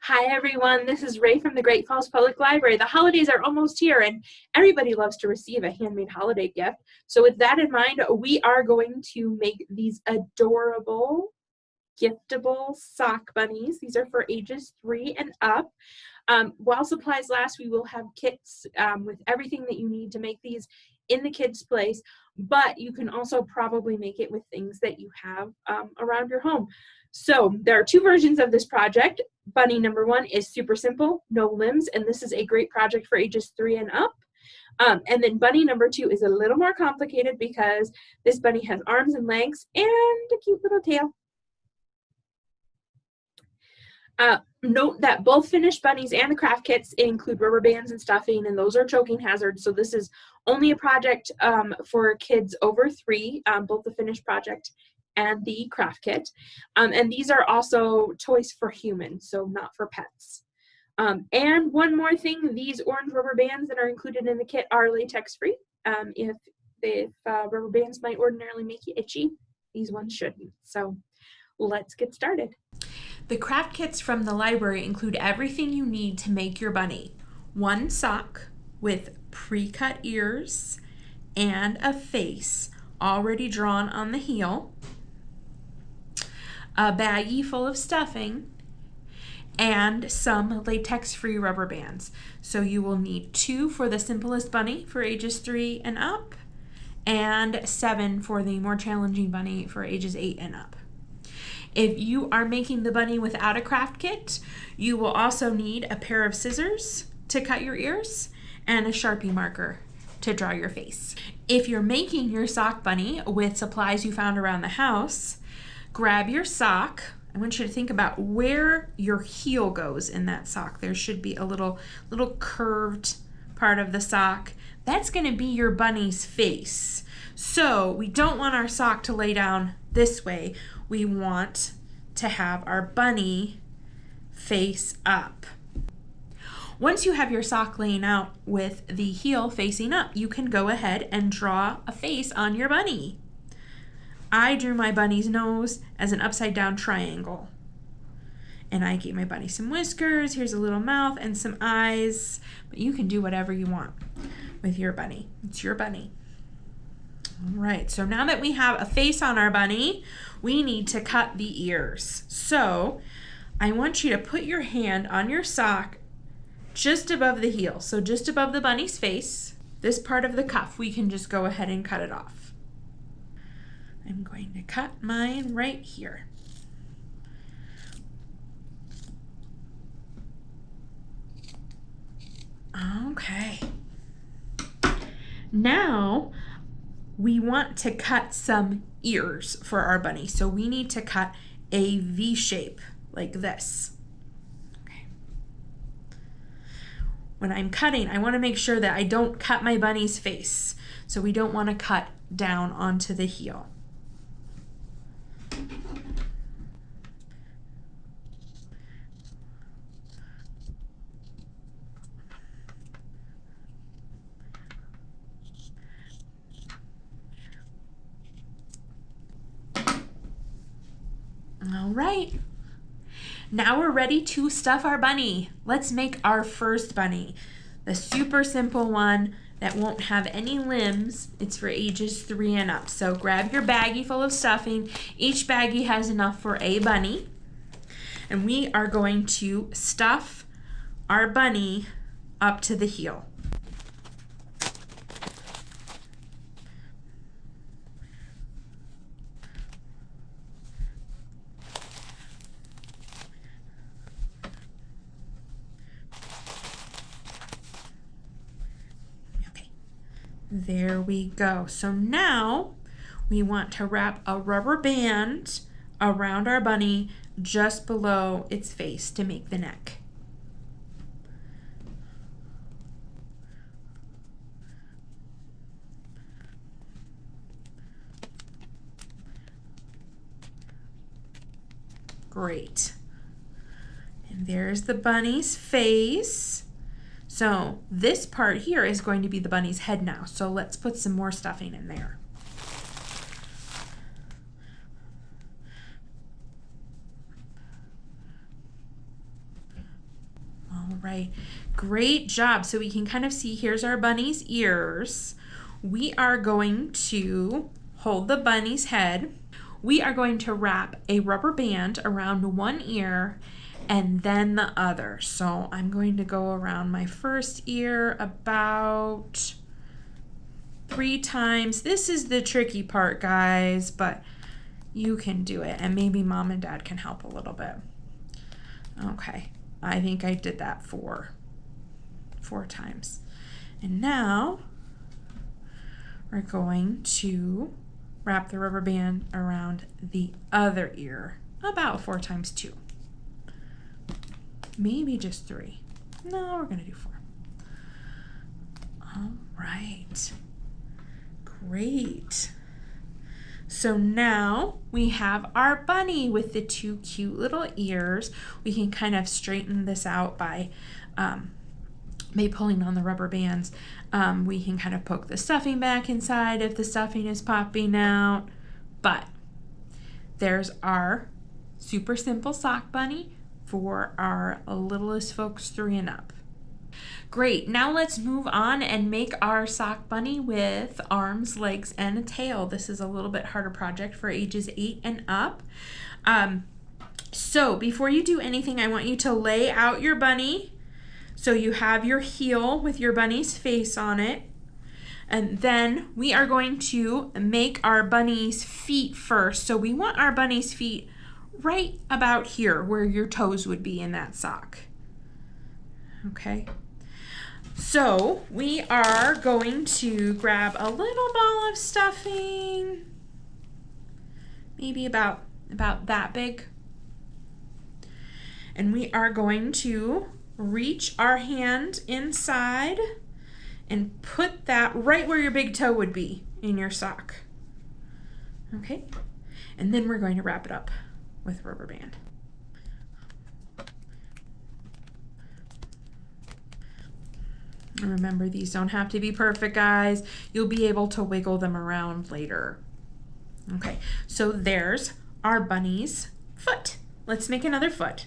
Hi everyone, this is Ray from the Great Falls Public Library. The holidays are almost here and everybody loves to receive a handmade holiday gift. So with that in mind, we are going to make these adorable, giftable sock bunnies. These are for ages 3 and up. While supplies last, we will have kits with everything that you need to make these in the kids' place, but you can also probably make it with things that you have around your home. So there are two versions of this project. Bunny number 1 is super simple, no limbs, and this is a great project for ages 3 and up. And then bunny number 2 is a little more complicated because this bunny has arms and legs and a cute little tail. Note that both finished bunnies and the craft kits include rubber bands and stuffing, and those are choking hazards. So this is only a project for kids over 3, both the finished project and the craft kit. And these are also toys for humans, so not for pets. And one more thing, these orange rubber bands that are included in the kit are latex free. If rubber bands might ordinarily make you itchy, these ones shouldn't. So let's get started. The craft kits from the library include everything you need to make your bunny. 1 sock with pre-cut ears and a face already drawn on the heel, a baggie full of stuffing, and some latex-free rubber bands. So you will need 2 for the simplest bunny for ages 3 and up, and 7 for the more challenging bunny for ages 8 and up. If you are making the bunny without a craft kit, you will also need a pair of scissors to cut your ears and a Sharpie marker to draw your face. If you're making your sock bunny with supplies you found around the house, grab your sock. I want you to think about where your heel goes in that sock. There should be a little curved part of the sock. That's going to be your bunny's face. So we don't want our sock to lay down this way. We want to have our bunny face up. Once you have your sock laying out with the heel facing up, you can go ahead and draw a face on your bunny. I drew my bunny's nose as an upside down triangle. And I gave my bunny some whiskers. Here's a little mouth and some eyes. But you can do whatever you want with your bunny. It's your bunny. All right, so now that we have a face on our bunny, we need to cut the ears. So I want you to put your hand on your sock just above the heel, so just above the bunny's face. This part of the cuff, we can just go ahead and cut it off. I'm going to cut mine right here. Okay. Now, we want to cut some ears for our bunny. So we need to cut a V shape like this. Okay. When I'm cutting, I want to make sure that I don't cut my bunny's face. So we don't want to cut down onto the heel. All right, now we're ready to stuff our bunny. Let's make our first bunny, the super simple one that won't have any limbs. It's for ages 3 and up. So grab your baggie full of stuffing. Each baggie has enough for a bunny. And we are going to stuff our bunny up to the heel. There we go. So now we want to wrap a rubber band around our bunny just below its face to make the neck. Great. And there's the bunny's face. So this part here is going to be the bunny's head now. So let's put some more stuffing in there. right. Great job. So we can kind of see, here's our bunny's ears. We are going to hold the bunny's head. We are going to wrap a rubber band around one ear and then the other. So I'm going to go around my first ear about 3 times. This is the tricky part, guys, but you can do it, and maybe mom and dad can help a little bit. Okay, I think I did that 4 times. And now we're going to wrap the rubber band around the other ear about 4 times too. Maybe just 3. No, we're gonna do 4. All right, great. So now we have our bunny with the 2 cute little ears. We can kind of straighten this out by pulling on the rubber bands. We can kind of poke the stuffing back inside if the stuffing is popping out. But there's our super simple sock bunny for our littlest folks 3 and up. Great, now let's move on and make our sock bunny with arms, legs, and a tail. This is a little bit harder project for ages 8 and up. So before you do anything, I want you to lay out your bunny. So you have your heel with your bunny's face on it. And then we are going to make our bunny's feet first. So we want our bunny's feet right about here where your toes would be in that sock. Okay. So we are going to grab a little ball of stuffing, maybe about that big. And we are going to reach our hand inside and put that right where your big toe would be in your sock. Okay, and then we're going to wrap it up with a rubber band. Remember, these don't have to be perfect, guys. You'll be able to wiggle them around later. Okay, so there's our bunny's foot. Let's make another foot.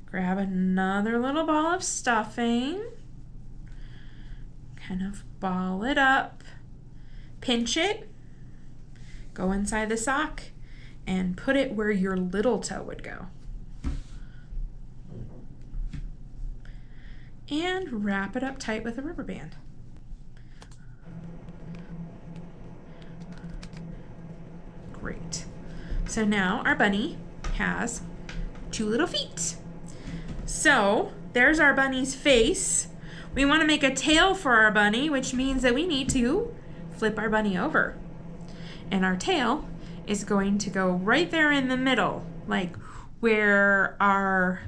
Grab another little ball of stuffing. Kind of ball it up. Pinch it. Go inside the sock and put it where your little toe would go. And wrap it up tight with a rubber band. Great. So now our bunny has 2 little feet. So there's our bunny's face. We want to make a tail for our bunny, which means that we need to flip our bunny over. And our tail is going to go right there in the middle, like where our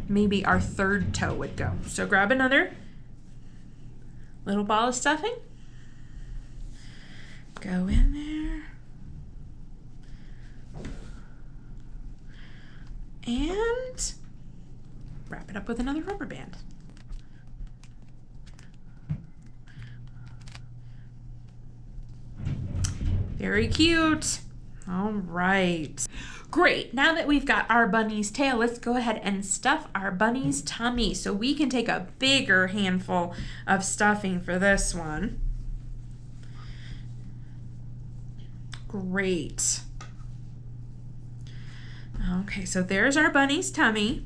maybe our 3rd toe would go. So grab another little ball of stuffing. Go in there. And wrap it up with another rubber band. Very cute. All right. Great, now that we've got our bunny's tail, let's go ahead and stuff our bunny's tummy. So we can take a bigger handful of stuffing for this one. Great. Okay, so there's our bunny's tummy,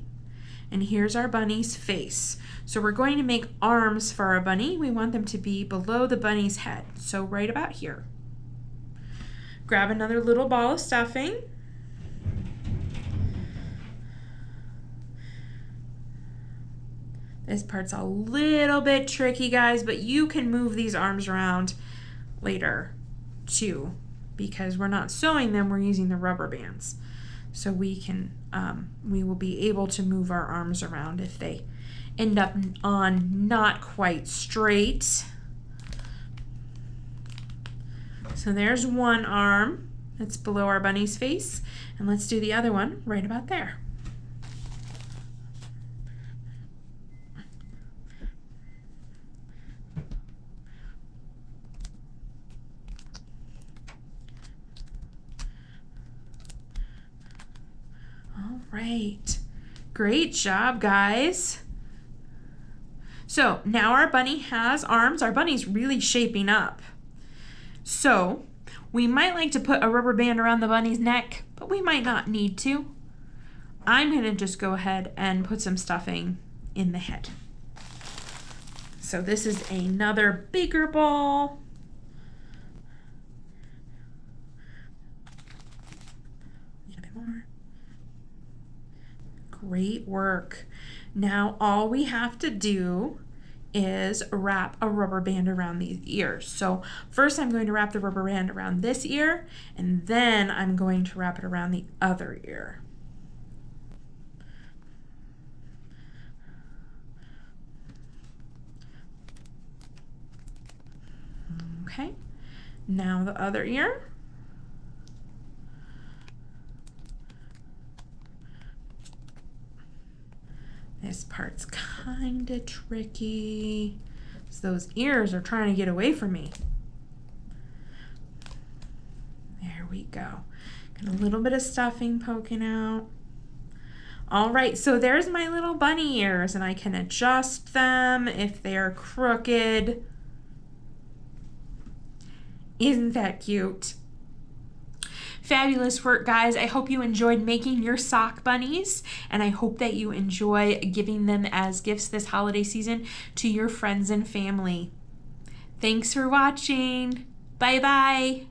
and here's our bunny's face. So we're going to make arms for our bunny. We want them to be below the bunny's head, so right about here. Grab another little ball of stuffing. This part's a little bit tricky, guys, but you can move these arms around later too, because we're not sewing them, we're using the rubber bands. So we will be able to move our arms around if they end up on not quite straight. So there's one arm that's below our bunny's face, and let's do the other one right about there. All right, great job, guys. So now our bunny has arms. Our bunny's really shaping up. So we might like to put a rubber band around the bunny's neck, but we might not need to. I'm going to just go ahead and put some stuffing in the head. So this is another bigger ball. A bit more. Great work. Now all we have to do is wrap a rubber band around these ears. So first I'm going to wrap the rubber band around this ear, and then I'm going to wrap it around the other ear. Okay, now the other ear. This part's kind of tricky. So those ears are trying to get away from me. There we go. Got a little bit of stuffing poking out. All right, so there's my little bunny ears, and I can adjust them if they're crooked. Isn't that cute? Fabulous work, guys. I hope you enjoyed making your sock bunnies, and I hope that you enjoy giving them as gifts this holiday season to your friends and family. Thanks for watching. Bye-bye.